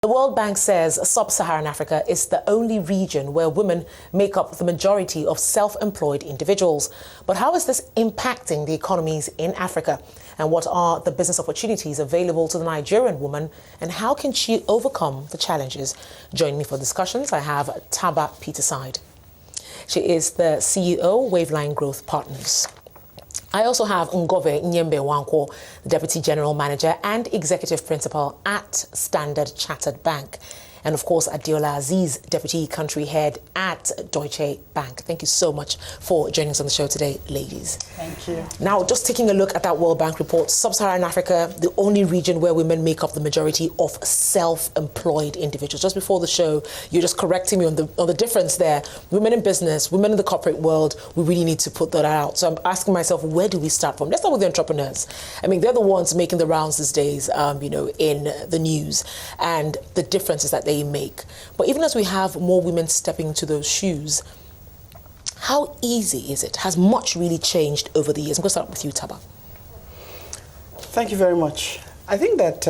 The World Bank says Sub-Saharan Africa is the only region where women make up the majority of self-employed individuals. But how is this impacting the economies in Africa? And what are the business opportunities available to the Nigerian woman? And how can she overcome the challenges? Joining me for discussions, I have Taba Peterside. She is the CEO, Waveline Growth Partners. I also have Ngover Ihyembe-nwankwo, the Deputy General Manager and Executive Principal at Standard Chartered Bank. And of course, Adeola Azeez, Deputy Country Head at Deutsche Bank. Thank you so much for joining us on the show today, ladies. Thank you. Now, just taking a look at that World Bank report, Sub-Saharan Africa, the only region where women make up the majority of self-employed individuals. Just before the show, you're just correcting me on the difference there. Women in business, women in the corporate world, we really need to put that out. So I'm asking myself, where do we start from? Let's start with the entrepreneurs. I mean, they're the ones making the rounds these days, in the news, and the differences that they make. But even as we have more women stepping into those shoes, how easy is it? Has much really changed over the years? I'm going to start with you, Taba. Thank you very much. I think that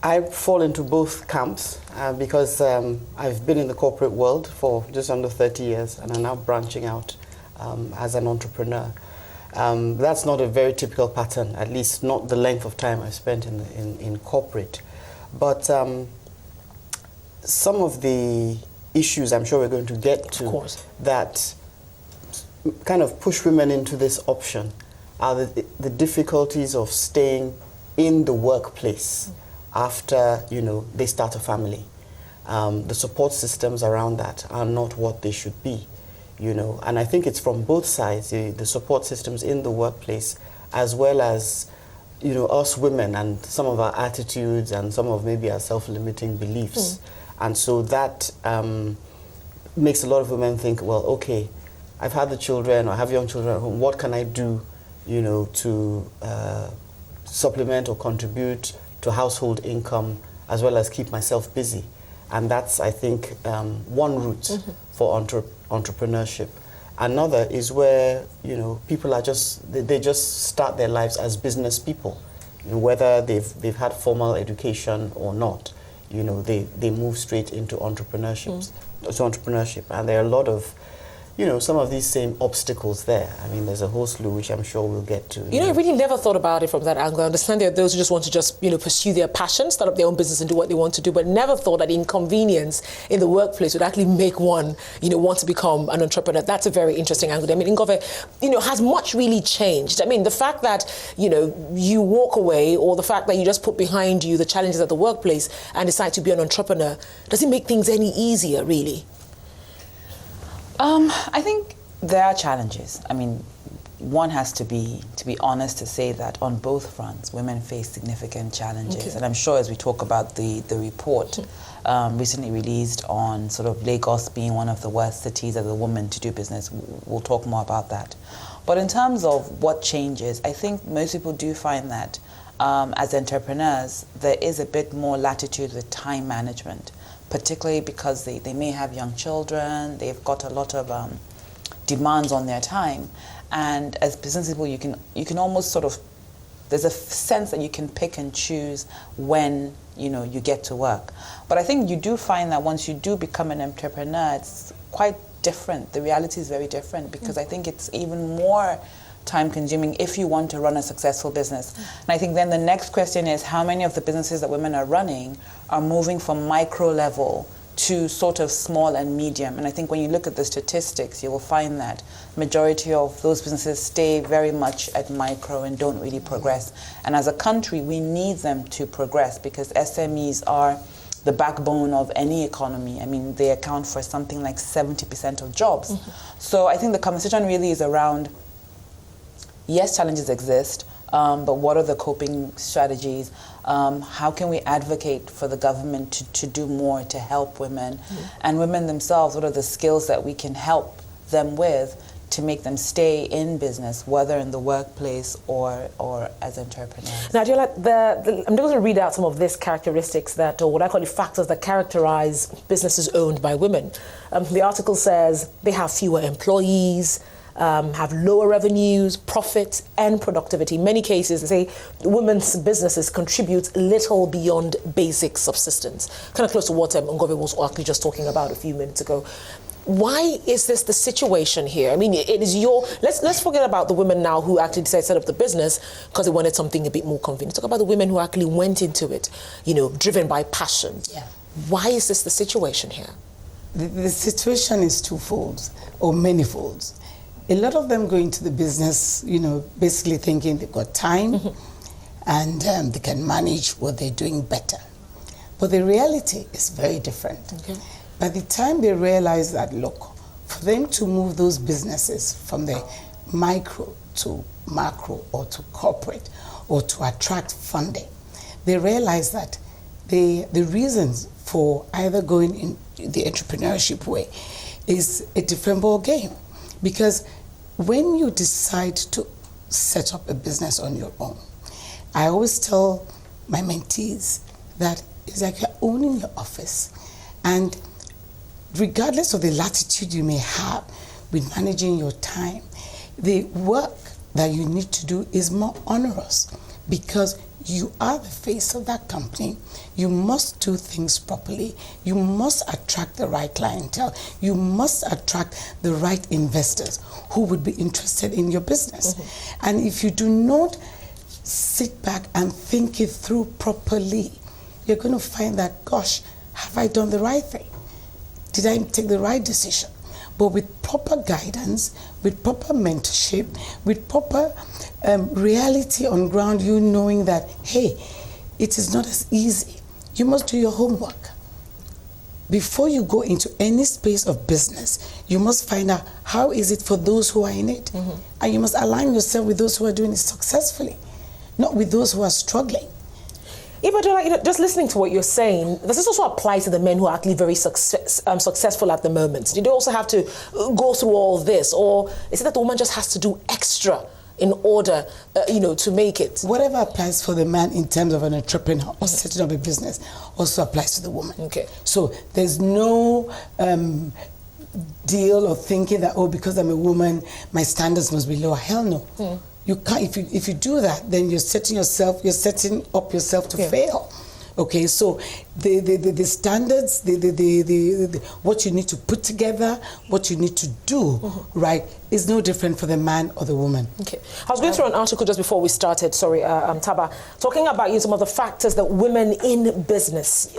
I fall into both camps because I've been in the corporate world for just under 30 years and I'm now branching out as an entrepreneur. That's not a very typical pattern, at least not the length of time I've spent in corporate. But some of the issues I'm sure we're going to get to that kind of push women into this option are the difficulties of staying in the workplace after, they start a family. The support systems around that are not what they should be, and I think it's from both sides, the support systems in the workplace as well as us women and some of our attitudes and some of maybe our self-limiting beliefs. And so that makes a lot of women think, well, okay, I've had the children or I have young children at home. What can I do, to supplement or contribute to household income as well as keep myself busy? And that's, I think, one route for entrepreneurship. Another is where, people are they just start their lives as business people, whether they've had formal education or not. They move straight into entrepreneurship. And there are a lot of, some of these same obstacles there. I mean, there's a whole slew which I'm sure we'll get to. I really never thought about it from that angle. I understand there are those who just want to pursue their passion, start up their own business and do what they want to do, but never thought that inconvenience in the workplace would actually make one, want to become an entrepreneur. That's a very interesting angle. I mean, Ngover, has much really changed? I mean, the fact that, you walk away or the fact that you just put behind you the challenges at the workplace and decide to be an entrepreneur, does it make things any easier, really? I think there are challenges. I mean, one has to be honest to say that on both fronts, women face significant challenges. And I'm sure as we talk about the report recently released on sort of Lagos being one of the worst cities as a woman to do business, we'll talk more about that. But in terms of what changes, I think most people do find that as entrepreneurs, there is a bit more latitude with time management, particularly because they may have young children, they've got a lot of demands on their time. And as business people, you can almost sort of, there's a sense that you can pick and choose when, you get to work. But I think you do find that once you do become an entrepreneur, it's quite different. The reality is very different because I think it's even more time consuming if you want to run a successful business. And I think then the next question is how many of the businesses that women are running are moving from micro level to sort of small and medium. And I think when you look at the statistics, you will find that majority of those businesses stay very much at micro and don't really progress. And as a country, we need them to progress because SMEs are the backbone of any economy. I mean, they account for something like 70% of jobs. So I think the conversation really is around, yes, challenges exist, but what are the coping strategies? How can we advocate for the government to do more to help women? And women themselves, what are the skills that we can help them with to make them stay in business, whether in the workplace or as entrepreneurs? Now, Adeola, I'm going to read out some of these characteristics that, or what I call the factors that characterize businesses owned by women. The article says they have fewer employees, have lower revenues, profits, and productivity. In many cases, they say women's businesses contribute little beyond basic subsistence. Kind of close to what Ngover was actually just talking about a few minutes ago. Why is this the situation here? I mean, it is let's forget about the women now who actually decided to set up the business because they wanted something a bit more convenient. Talk about the women who actually went into it, driven by passion. Yeah. Why is this the situation here? The situation is twofold or manyfold. A lot of them go into the business, basically thinking they've got time and they can manage what they're doing better. But the reality is very different. Okay. By the time they realize that, look, for them to move those businesses from the micro to macro or to corporate or to attract funding, they realize that the reasons for either going in the entrepreneurship way is a different ball game. Because when you decide to set up a business on your own, I always tell my mentees that it's like you're owning your office. And regardless of the latitude you may have with managing your time, the work that you need to do is more onerous because you are the face of that company. You must do things properly. You must attract the right clientele. You must attract the right investors who would be interested in your business. And if you do not sit back and think it through properly, you're going to find that, gosh, have I done the right thing? Did I take the right decision? But with proper guidance, with proper mentorship, with proper reality on ground, you knowing that, hey, it is not as easy. You must do your homework. Before you go into any space of business, you must find out how is it for those who are in it. And you must align yourself with those who are doing it successfully, not with those who are struggling. Adeola, just listening to what you're saying, does this also apply to the men who are actually very successful at the moment? Do they also have to go through all this? Or is it that the woman just has to do extra in order, to make it? Whatever applies for the man in terms of an entrepreneur or setting up a business also applies to the woman. Okay. So there's no deal of thinking that, because I'm a woman, my standards must be lower. Hell no. You can't. If you do that, then you're setting up yourself to fail. Okay, so the standards, the what you need to put together, what you need to do, right, is no different for the man or the woman. Okay, I was going through an article just before we started. Taba, talking about some of the factors that women in business,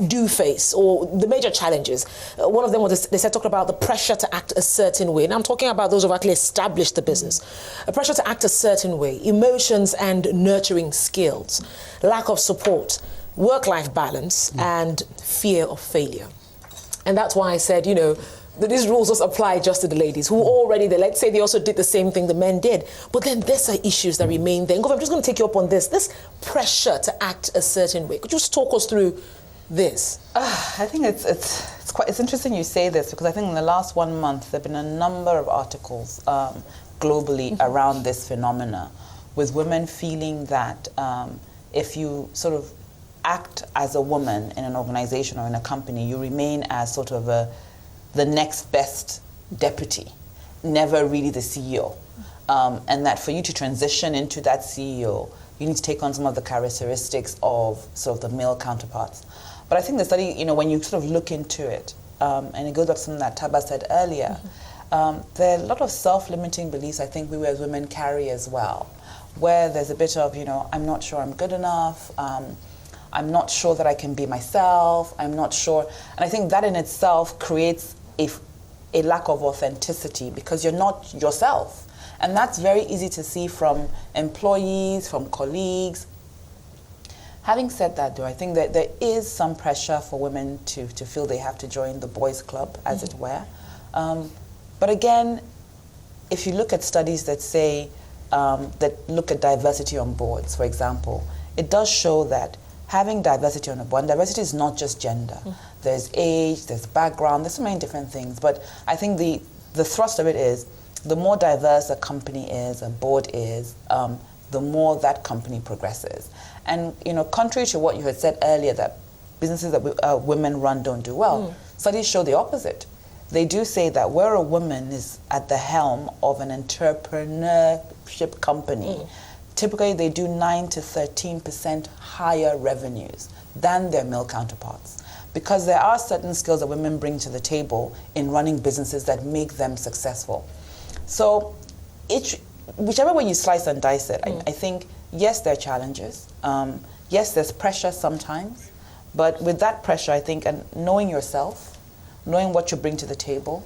do face, or the major challenges. One of them was they said talking about the pressure to act a certain way. And I'm talking about those who've actually established the business. A pressure to act a certain way, emotions and nurturing skills, lack of support, work-life balance, and fear of failure. And that's why I said, that these rules just apply just to the ladies who already, let's say they also did the same thing the men did. But then there's issues that remain there. Ngover, I'm just going to take you up on this pressure to act a certain way. Could you just talk us through this? I think it's interesting you say this, because I think in the last 1 month there have been a number of articles globally around this phenomena, with women feeling that if you sort of act as a woman in an organization or in a company, you remain as sort of the next best deputy, never really the CEO. And that for you to transition into that CEO, you need to take on some of the characteristics of sort of the male counterparts. But I think the study, when you sort of look into it, and it goes back to something that Taba said earlier, there are a lot of self-limiting beliefs I think we as women carry as well, where there's a bit of, I'm not sure I'm good enough, I'm not sure that I can be myself, I'm not sure. And I think that in itself creates a lack of authenticity, because you're not yourself. And that's very easy to see from employees, from colleagues. Having said that, though, I think that there is some pressure for women to feel they have to join the boys' club, as it were. But again, if you look at studies that say, that look at diversity on boards, for example, it does show that having diversity on a board, and diversity is not just gender. There's age, there's background, there's so many different things. But I think the thrust of it is, the more diverse a company is, a board is, the more that company progresses. And contrary to what you had said earlier, that businesses that women run don't do well, studies show the opposite. they do say that where a woman is at the helm of an entrepreneurship company, typically they do 9 to 13% higher revenues than their male counterparts. Because there are certain skills that women bring to the table in running businesses that make them successful. So whichever way you slice and dice it, I think, yes, there are challenges. Yes, there's pressure sometimes. But with that pressure, I think, and knowing yourself, knowing what you bring to the table,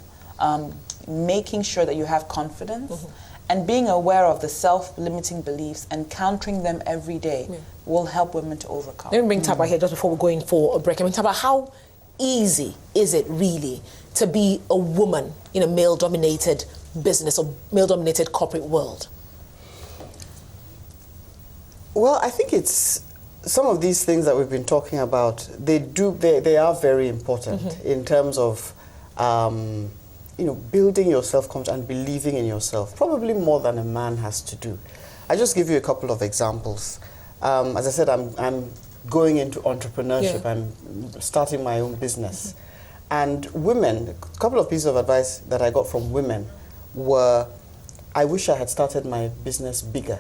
making sure that you have confidence, and being aware of the self-limiting beliefs and countering them every day will help women to overcome. Let me bring Taba here just before we're going for a break. I mean, Taba, how easy is it really to be a woman in a male-dominated business or male-dominated corporate world? Well, I think it's some of these things that we've been talking about. They are very important in terms of building your self-confidence and believing in yourself. Probably more than a man has to do. I just give you a couple of examples. As I said, I'm going into entrepreneurship. I'm starting my own business, and women. A couple of pieces of advice that I got from women were, I wish I had started my business bigger.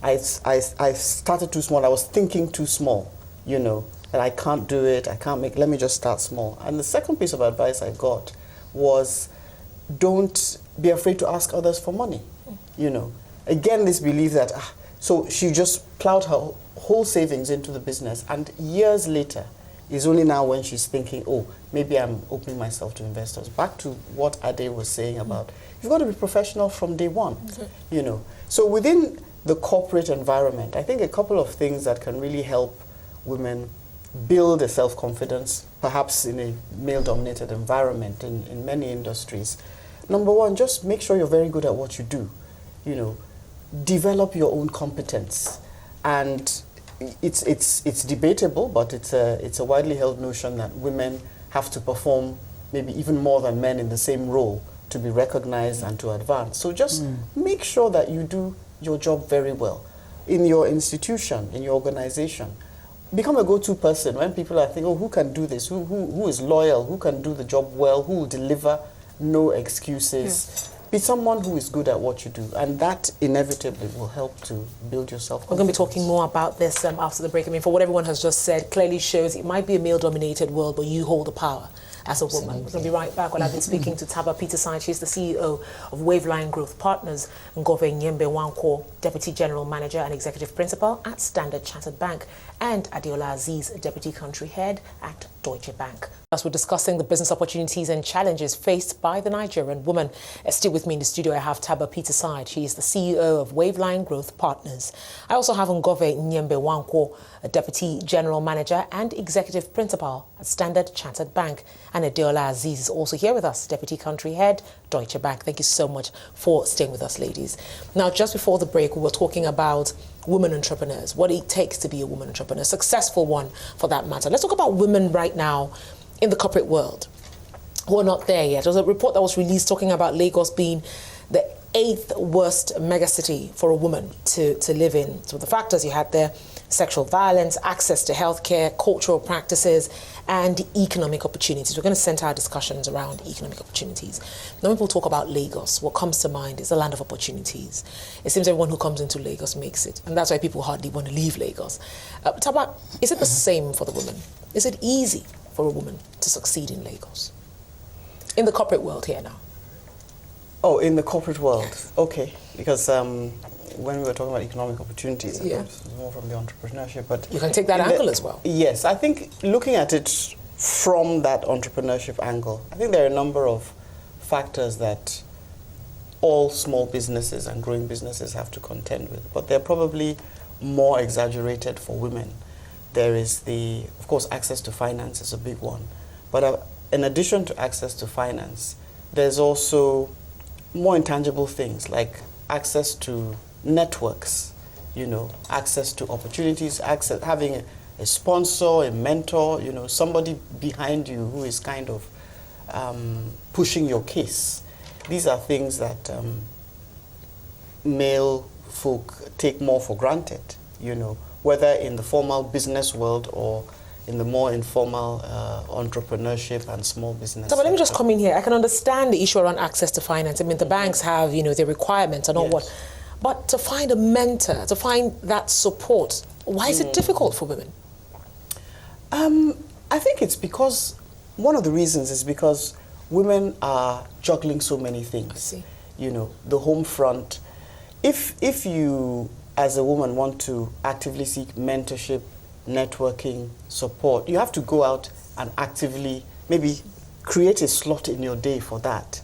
I started too small. I was thinking too small, that I can't do it, I can't let me just start small. And the second piece of advice I got was, don't be afraid to ask others for money, Again, this belief that, so she just plowed her whole savings into the business, and years later, is only now when she's thinking, oh, maybe I'm opening myself to investors. Back to what Ade was saying about, you've got to be professional from day one, So within the corporate environment, I think a couple of things that can really help women build a self-confidence, perhaps in a male-dominated environment in many industries. Number one, just make sure you're very good at what you do. Develop your own competence. And it's debatable, but it's a widely held notion that women have to perform maybe even more than men in the same role to be recognized and to advance. So just make sure that you do your job very well in your institution, in your organization. Become a go-to person when people are thinking, oh, who can do this? Who is loyal? Who can do the job well? Who will deliver? No excuses. Be someone who is good at what you do, and that inevitably will help to build your self-confidence. We're going to be talking more about this after the break. I mean, for what everyone has just said, clearly shows it might be a male-dominated world, but you hold the power as a woman. We're going to be right back when I've been speaking to Taba Peterside. She's the CEO of Waveline Growth Partners, Ngover Ihyembe-nwankwo, Deputy General Manager and Executive Principal at Standard Chartered Bank, and Adeola Azeez, Deputy Country Head at Deutsche Bank. As we're discussing the business opportunities and challenges faced by the Nigerian woman. Still with me in the studio, I have Taba Peterside. She is the CEO of Waveline Growth Partners. I also have Ngover Ihyembe-nwankwo, a Deputy General Manager and Executive Principal at Standard Chartered Bank. And Adeola Azeez is also here with us, Deputy Country Head, Deutsche Bank. Thank you so much for staying with us, ladies. Now, just before the break, we were talking about women entrepreneurs, what it takes to be a woman entrepreneur, a successful one for that matter. Let's talk about women right now in the corporate world who are not there yet. There was a report that was released talking about Lagos being the 8th worst megacity for a woman to live in. So the factors you had there: sexual violence, access to healthcare, cultural practices, and economic opportunities. We're going to center our discussions around economic opportunities. When people talk about Lagos, what comes to mind is a land of opportunities. It seems everyone who comes into Lagos makes it, and that's why people hardly want to leave Lagos. Taba, is it the same for the women? Is it easy for a woman to succeed in Lagos? In the corporate world here now. Oh, in the corporate world, okay. Because when we were talking about economic opportunities, it was more from the entrepreneurship. But you can take that angle as well. Yes, I think looking at it from that entrepreneurship angle, I think there are a number of factors that all small businesses and growing businesses have to contend with. But they're probably more exaggerated for women. There is of course, access to finance is a big one. But in addition to access to finance, there's also more intangible things like access to networks, access to opportunities, having a sponsor, a mentor, somebody behind you who is kind of pushing your case. These are things that male folk take more for granted, whether in the formal business world or in the more informal entrepreneurship and small business. So, but let me just come in here. I can understand the issue around access to finance. I mean, the banks have, their requirements and all what. But to find a mentor, to find that support, why is it difficult for women? I think it's because, one of the reasons is because women are juggling so many things. I see. The home front. If you, as a woman, want to actively seek mentorship, networking, support, you have to go out and actively maybe create a slot in your day for that.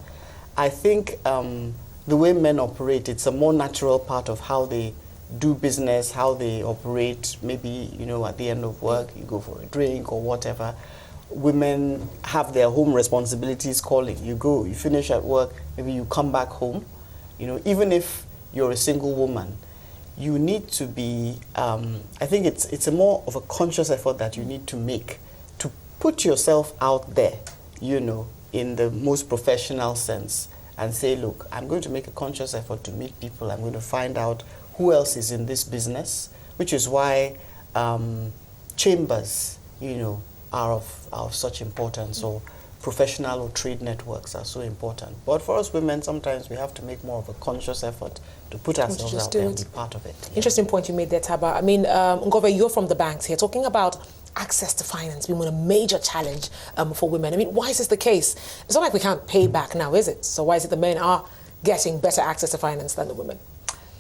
I think the way men operate, it's a more natural part of how they do business, how they operate. Maybe, at the end of work, you go for a drink or whatever. Women have their home responsibilities calling. You go, you finish at work, maybe you come back home. Even if you're a single woman, you need to be, I think it's a more of a conscious effort that you need to make to put yourself out there, in the most professional sense, and say, look, I'm going to make a conscious effort to meet people. I'm going to find out who else is in this business, which is why chambers, are of such importance, or professional or trade networks are so important. But for us women, sometimes we have to make more of a conscious effort to put ourselves out there and be part of it. Interesting point you made there, Taba. I mean, Ngover, you're from the banks here, talking about access to finance being a major challenge for women. I mean, why is this the case? It's not like we can't pay back now, is it? So why is it the men are getting better access to finance than the women?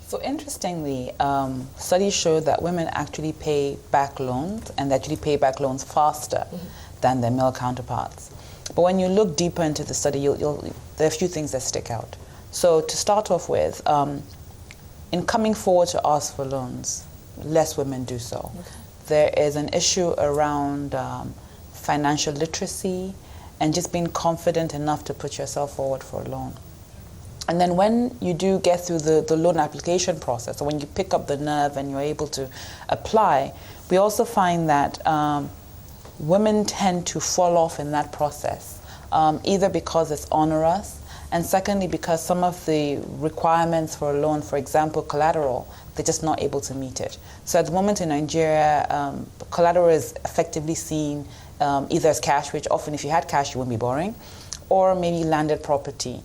So interestingly, studies show that women actually pay back loans, and they actually pay back loans faster than their male counterparts. But when you look deeper into the study, there are a few things that stick out. So to start off with, in coming forward to ask for loans, less women do so. Okay. There is an issue around financial literacy and just being confident enough to put yourself forward for a loan. And then when you do get through the loan application process, or when you pick up the nerve and you're able to apply, we also find that women tend to fall off in that process, either because it's onerous, and secondly because some of the requirements for a loan, for example, collateral, they're just not able to meet it. So at the moment in Nigeria, collateral is effectively seen either as cash, which often if you had cash you wouldn't be borrowing, or maybe landed property.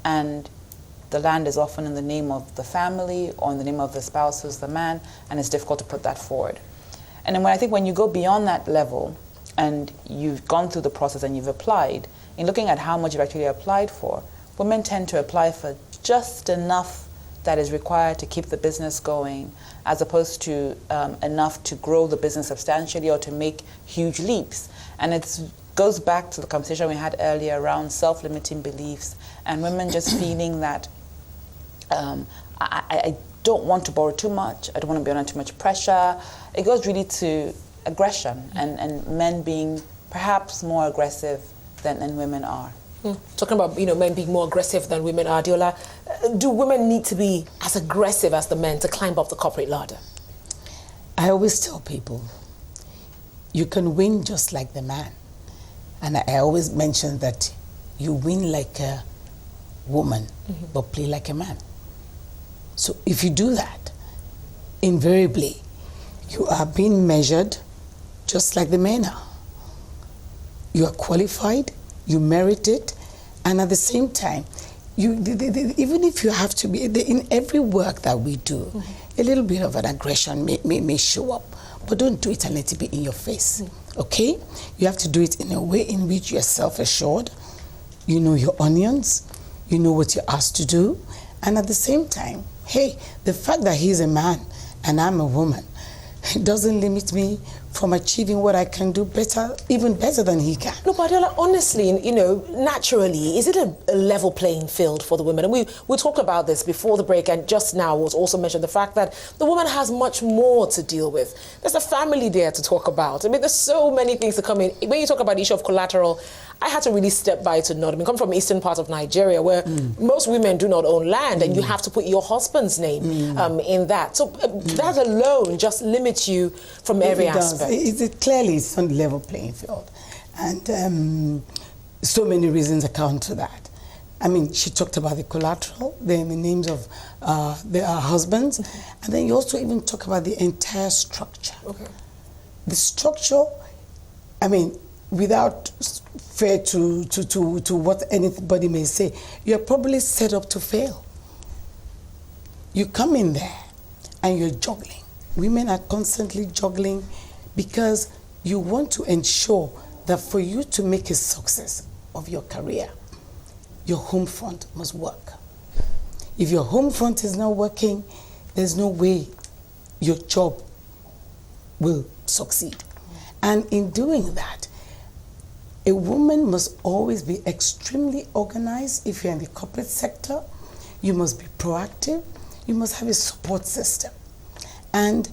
And the land is often in the name of the family or in the name of the spouse who's the man, and it's difficult to put that forward. And then when you go beyond that level and you've gone through the process and you've applied, in looking at how much you've actually applied for, women tend to apply for just enough that is required to keep the business going, as opposed to enough to grow the business substantially or to make huge leaps. And it goes back to the conversation we had earlier around self-limiting beliefs and women just feeling that I don't want to borrow too much, I don't want to be under too much pressure. It goes really to aggression and men being perhaps more aggressive than women are. Talking about men being more aggressive than women are, Adeola, do women need to be as aggressive as the men to climb up the corporate ladder? I always tell people, you can win just like the man. And I always mention that you win like a woman, but play like a man. So if you do that, invariably, you are being measured just like the men are. You are qualified, you merit it, and at the same time, even if you have to be, in every work that we do, a little bit of an aggression may show up, but don't do it and let it be in your face, okay? You have to do it in a way in which you're self-assured, you know your onions, you know what you're asked to do, and at the same time, hey, the fact that he's a man and I'm a woman, it doesn't limit me from achieving what I can do better, even better than he can. No, but Adeola, honestly, naturally, is it a level playing field for the women? And we talked about this before the break, and just now was also mentioned the fact that the woman has much more to deal with. There's a family there to talk about. I mean, there's so many things to come in. When you talk about the issue of collateral, I had to really step by to know. I mean, come from eastern part of Nigeria, where most women do not own land, and you have to put your husband's name in that. So that alone just limits you from every aspect. Clearly, it's on the level playing field. And so many reasons account to that. I mean, she talked about the collateral, the names of their husbands, and then you also even talk about the entire structure. Okay. The structure I mean, without fair to what anybody may say, you're probably set up to fail. You come in there and you're juggling. Women are constantly juggling because you want to ensure that for you to make a success of your career, your home front must work. If your home front is not working, there's no way your job will succeed. And in doing that, a woman must always be extremely organized. If you're in the corporate sector, you must be proactive. You must have a support system. And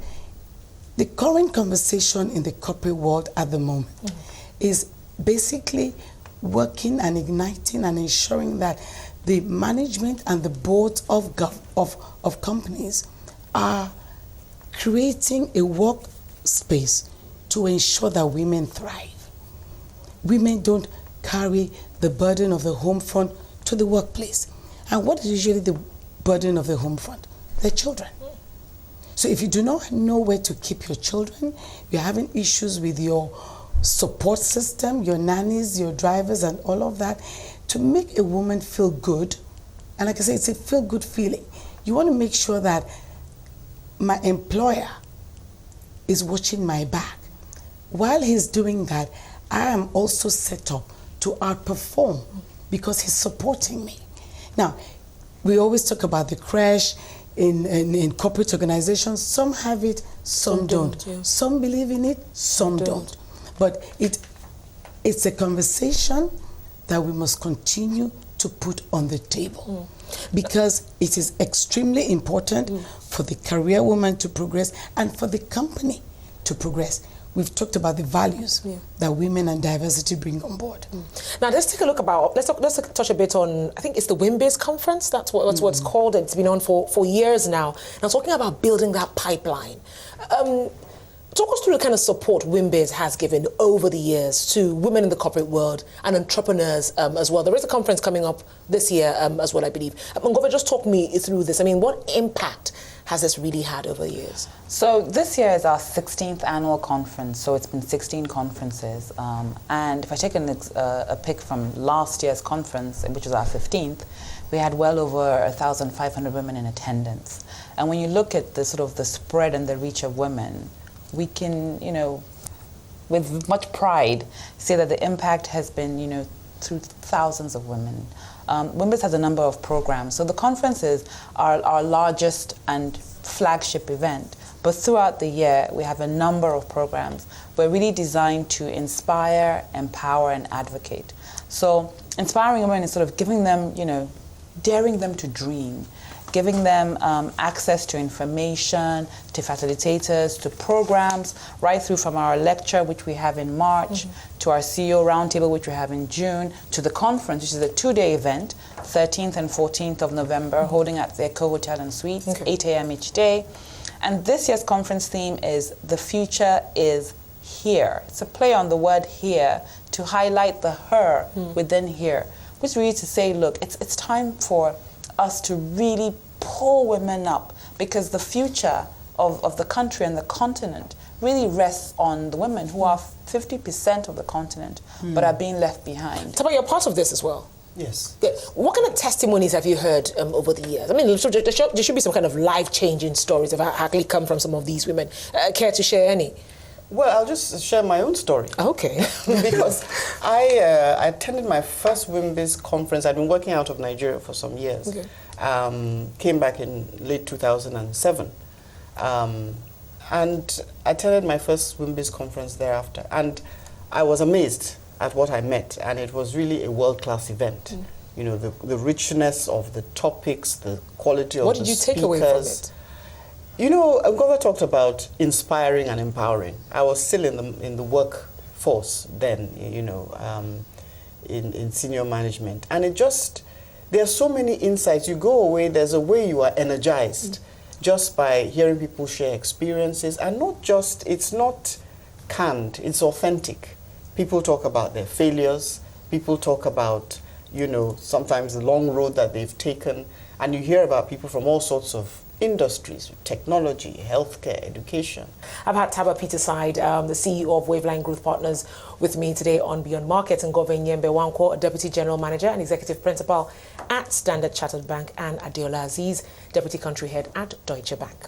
the current conversation in the corporate world at the moment is basically working and igniting and ensuring that the management and the boards of companies are creating a workspace to ensure that women thrive. Women don't carry the burden of the home front to the workplace. And what is usually the burden of the home front? Their children. So if you do not know where to keep your children, you're having issues with your support system, your nannies, your drivers, and all of that, to make a woman feel good, and like I say, it's a feel-good feeling. You want to make sure that my employer is watching my back. While he's doing that, I am also set up to outperform because he's supporting me. Now, we always talk about the crash in corporate organizations. Some have it, some don't. Yeah. Some believe in it, some don't. But it's a conversation that we must continue to put on the table because it is extremely important for the career woman to progress and for the company to progress. We've talked about the values that women and diversity bring on board. Now let's take a look about, let's touch a bit on, I think it's the WIMBIZ conference, that's what it's called. It's been on for years now. Now talking about building that pipeline. Talk us through the kind of support WIMBIZ has given over the years to women in the corporate world and entrepreneurs as well. There is a conference coming up this year as well, I believe. Ngover, just talk me through this. I mean, what impact has this really had over the years? So this year is our 16th annual conference, so it's been 16 conferences. And if I take a pick from last year's conference, which was our 15th, we had well over 1,500 women in attendance. And when you look at the sort of the spread and the reach of women, we can, with much pride, say that the impact has been, through thousands of women. WIMBIZ has a number of programs. So the conference is our largest and flagship event. But throughout the year, we have a number of programs. We're really designed to inspire, empower, and advocate. So inspiring women is sort of giving them, daring them to dream, giving them access to information, to facilitators, to programs, right through from our lecture, which we have in March, to our CEO Roundtable, which we have in June, to the conference, which is a 2-day event, 13th and 14th of November, holding at the Eco Hotel and Suites, 8 a.m. each day. And this year's conference theme is The Future is Here. It's a play on the word here to highlight the her within here, which is really to say, look, it's time for us to really pull women up because the future of the country and the continent really rests on the women who are 50% of the continent but are being left behind. Taba, you're part of this as well. Yes. Yeah. What kind of testimonies have you heard over the years? I mean, there should be some kind of life-changing stories that have actually come from some of these women. Care to share any? Well, I'll just share my own story. Okay. Because I attended my first WIMBIZ conference. I'd been working out of Nigeria for some years. Okay. Came back in late 2007. And I attended my first WIMBIZ conference thereafter. And I was amazed at what I met. And it was really a world-class event. The richness of the topics, the quality of the speakers. What did you take away from it? Ngover talked about inspiring and empowering. I was still in the workforce then, in senior management. And there are so many insights. You go away, there's a way you are energized just by hearing people share experiences. And it's not canned, it's authentic. People talk about their failures. People talk about, sometimes the long road that they've taken. And you hear about people from all sorts of industries, technology, healthcare, education. I've had Taba Peterside, the CEO of Waveline Growth Partners, with me today on Beyond Markets, and Ngover Ihyembe-nwankwo, Deputy General Manager and Executive Principal at Standard Chartered Bank, and Adeola Azeez, Deputy Country Head at Deutsche Bank.